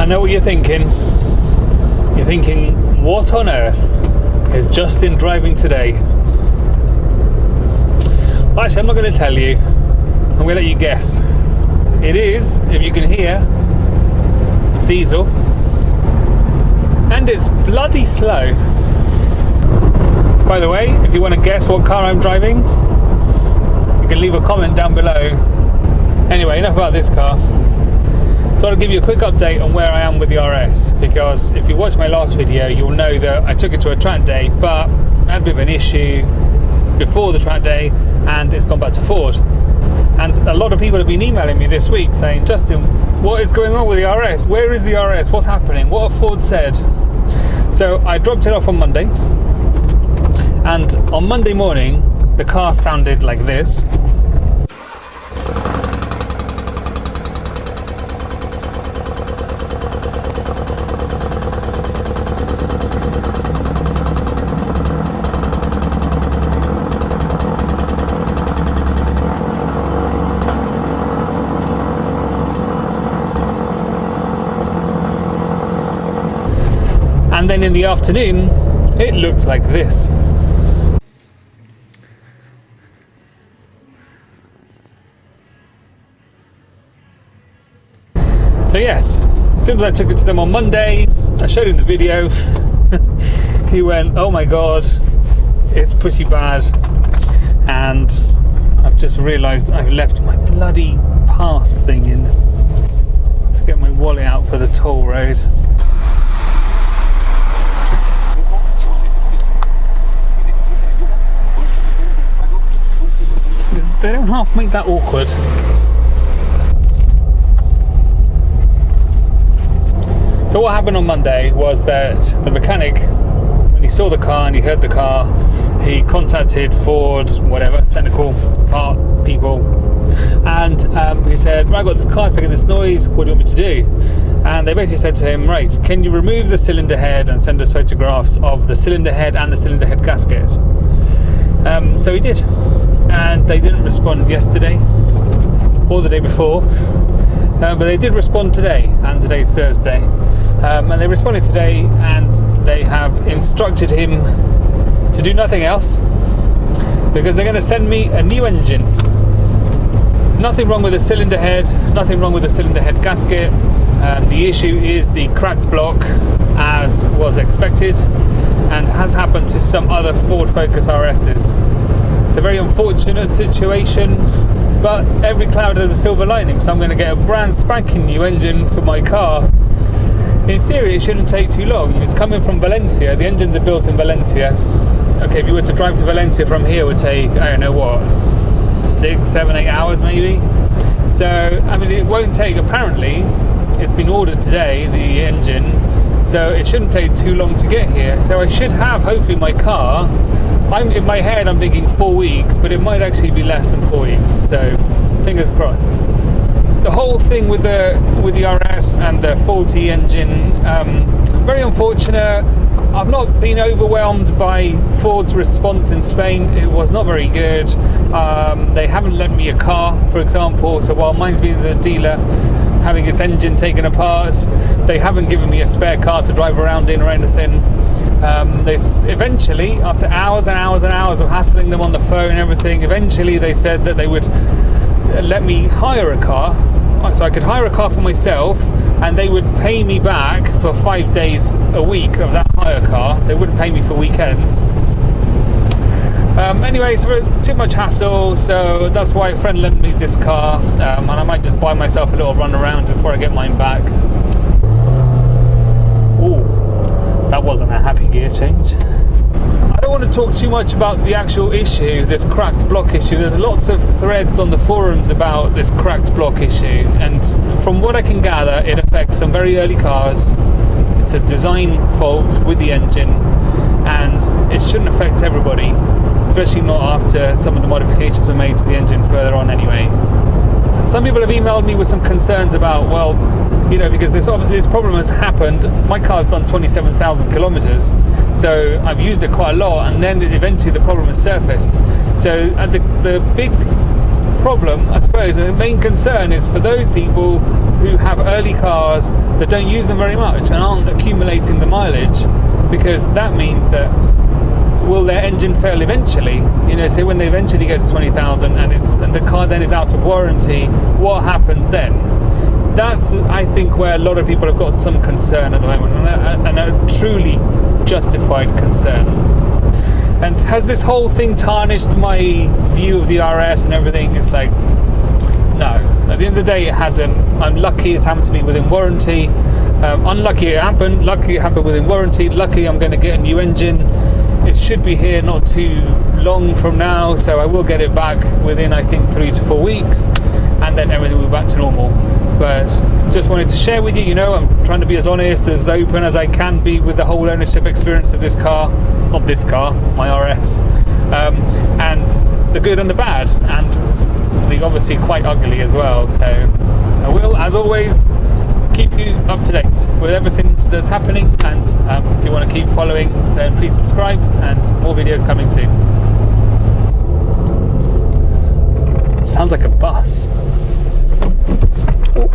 I know what you're thinking. You're thinking, what on earth is Justin driving today? Well, actually, I'm not going to tell you. I'm going to let you guess. It is, if you can hear, diesel. And it's bloody slow. By the way, if you want to guess what car I'm driving, you can leave a comment down below. Anyway, enough about this car. Thought I'd give you a quick update on where I am with the RS, because if you watched my last video, you'll know that I took it to a track day, but I had a bit of an issue before the track day, and it's gone back to Ford. And a lot of people have been emailing me this week saying, Justin, what is going on with the RS? Where is the RS? What's happening? What have Ford said? So I dropped it off on Monday, and on Monday morning, the car sounded like this. And then in the afternoon, it looked like this. So yes, as soon as I took it to them on Monday, I showed him the video. He went, oh my God, it's pretty bad. And I've just realised I've left my bloody pass thing in to get my wallet out for the toll road. They don't half make that awkward. So what happened on Monday was that the mechanic, when he saw the car and he heard the car, he contacted Ford, whatever, technical part people, and he said, right, I've got this car, it's making this noise, what do you want me to do? And they basically said to him, right, can you remove the cylinder head and send us photographs of the cylinder head and the cylinder head gasket? So he did. And they didn't respond yesterday or the day before, but they did respond today, and today's Thursday, and they responded today, and they have instructed him to do nothing else because they're going to send me a new engine. Nothing wrong with the cylinder head, nothing wrong with the cylinder head gasket. The issue is the cracked block, as was expected and has happened to some other Ford Focus RS's. It's a very unfortunate situation, but every cloud has a silver lining, so I'm going to get a brand spanking new engine for my car. In theory, it shouldn't take too long. It's coming from Valencia. The engines are built in Valencia. Okay, if you were to drive to Valencia from here, it would take, I don't know what, 6, 7, 8 hours maybe. So, I mean, it won't take, apparently, it's been ordered today, the engine, so it shouldn't take too long to get here. So I should have, hopefully, my car. In my head, I'm thinking 4 weeks, but it might actually be less than 4 weeks. So, fingers crossed. The whole thing with the RS and the faulty engine, very unfortunate. I've not been overwhelmed by Ford's response in Spain. It was not very good. They haven't lent me a car, for example. So while mine's been at the dealer, having its engine taken apart, they haven't given me a spare car to drive around in or anything. They eventually, after hours and hours and hours of hassling them on the phone and everything, eventually they said that they would let me hire a car, so I could hire a car for myself, and they would pay me back for 5 days a week of that hire car. They wouldn't pay me for weekends. Anyway, so too much hassle, so that's why a friend lent me this car, and I might just buy myself a little run around before I get mine back. Ooh. That wasn't a happy gear change. I don't want to talk too much about the actual issue, this cracked block issue. There's lots of threads on the forums about this cracked block issue, and from what I can gather, it affects some very early cars. It's a design fault with the engine, and it shouldn't affect everybody, especially not after some of the modifications were made to the engine further on anyway. Some people have emailed me with some concerns about, well, you know, because obviously this problem has happened. My car's done 27,000 kilometers, so I've used it quite a lot, and then eventually the problem has surfaced. So the big problem, I suppose, and the main concern is for those people who have early cars that don't use them very much and aren't accumulating the mileage, because that means that will their engine fail eventually? You know, say when they eventually get to 20,000 and the car then is out of warranty, what happens then? That's, I think, where a lot of people have got some concern at the moment, and a truly justified concern. And has this whole thing tarnished my view of the RS and everything? It's like, no. At the end of the day, it hasn't. I'm lucky it's happened to me within warranty. Unlucky it happened. Lucky it happened within warranty. Lucky I'm going to get a new engine. It should be here not too long from now, so I will get it back within, I think, 3 to 4 weeks, and then everything will be back to normal. But just wanted to share with you, you know, I'm trying to be as honest, as open as I can be with the whole ownership experience of this car. Not this car, my RS. And the good and the bad, and the obviously quite ugly as well. So I will, as always, keep you up to date with everything that's happening, and if you want to keep following, then please subscribe, and more videos coming soon. Sounds like a bus. Oh.